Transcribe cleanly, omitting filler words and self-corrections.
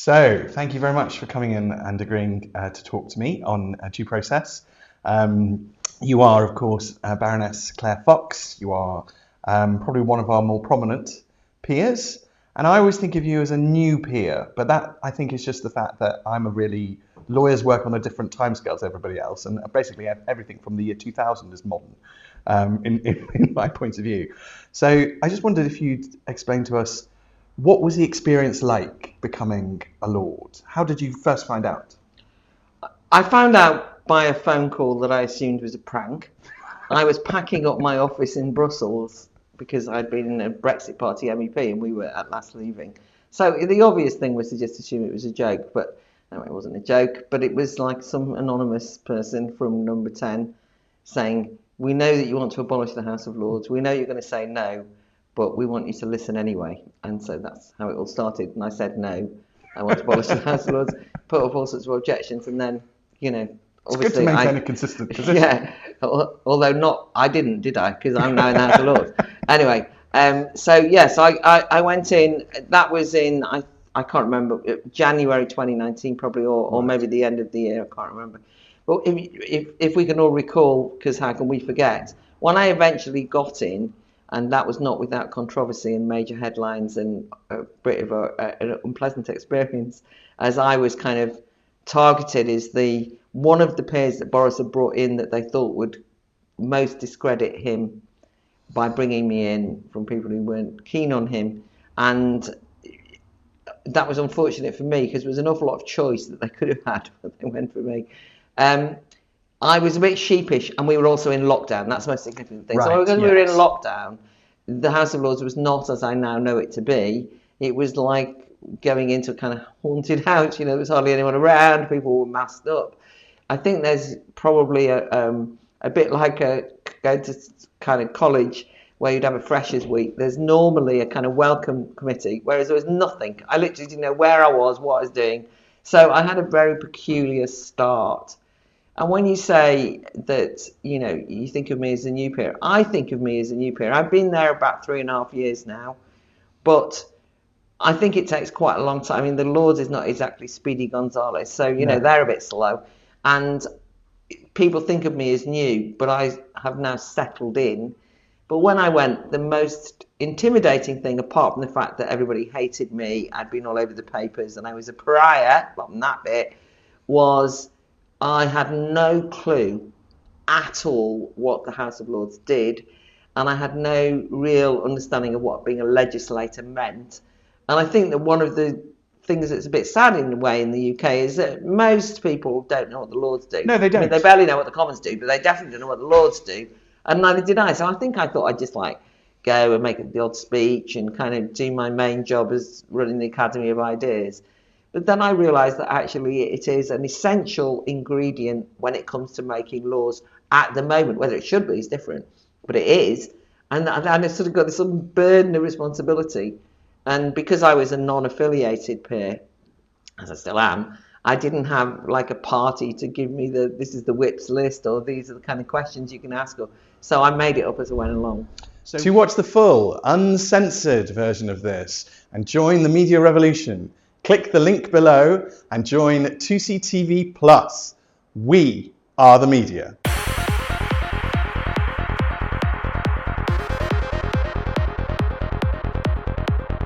So, thank you very much for coming in and agreeing to talk to me on due process. You are, of course, Baroness Claire Fox. You are probably one of our more prominent peers. And I always think of you as a new peer, but that I think is just the fact that lawyers work on a different timescale to everybody else, and basically everything from the year 2000 is modern in my point of view. So I just wondered if you'd explain to us, what was the experience like becoming a Lord? How did you first find out? I found out by a phone call that I assumed was a prank. I was packing up my office in Brussels because I'd been in a Brexit Party MEP and we were at last leaving. So the obvious thing was to just assume it was a joke, but no, it wasn't a joke. But it was like some anonymous person from Number 10 saying, "We know that you want to abolish the House of Lords. We know you're going to say no, but we want you to listen anyway." And so that's how it all started. And I said no, I want to abolish the House of Lords, put up all sorts of objections, and then, It's good to maintain a consistent position. Yeah, although I didn't, did I? Because I'm now in the House of Lords. Anyway, so yes, I went in. That was in I can't remember, January 2019 probably, or maybe the end of the year. I can't remember. But if we can all recall, because how can we forget? When I eventually got in, and that was not without controversy and major headlines and a bit of an unpleasant experience, as I was kind of targeted as one of the peers that Boris had brought in that they thought would most discredit him by bringing me in from people who weren't keen on him. And that was unfortunate for me because there was an awful lot of choice that they could have had, but they went for me. I was a bit sheepish, and we were also in lockdown. That's the most significant thing. Right, so because yes. we were in lockdown, the House of Lords was not as I now know it to be. It was like going into a kind of haunted house. There was hardly anyone around. People were masked up. I think there's probably a bit like going to kind of college where you'd have a freshers week. There's normally a kind of welcome committee, whereas there was nothing. I literally didn't know where I was, what I was doing. So I had a very peculiar start. And when you say that, you think of me as a new peer, I think of me as a new peer. I've been there about 3.5 years now, but I think it takes quite a long time. I mean, the Lords is not exactly Speedy Gonzales, so, No. they're a bit slow. And people think of me as new, but I have now settled in. But when I went, the most intimidating thing, apart from the fact that everybody hated me, I'd been all over the papers and I was a pariah, well, that bit, was I had no clue at all what the House of Lords did, and I had no real understanding of what being a legislator meant. And I think that one of the things that's a bit sad in a way in the UK is that most people don't know what the Lords do. No, they don't. I mean, they barely know what the Commons do, but they definitely don't know what the Lords do, and neither did I. So I thought I'd just go and make the odd speech and kind of do my main job as running the Academy of Ideas. But then I realised that actually it is an essential ingredient when it comes to making laws at the moment. Whether it should be is different, but it is. And I sort of got this burden of responsibility. And because I was a non-affiliated peer, as I still am, I didn't have like a party to give me this is the whips list, or these are the kind of questions you can ask. So I made it up as I went along. So to watch the full, uncensored version of this and join the media revolution, click the link below and join Tousi TV Plus. We are the media.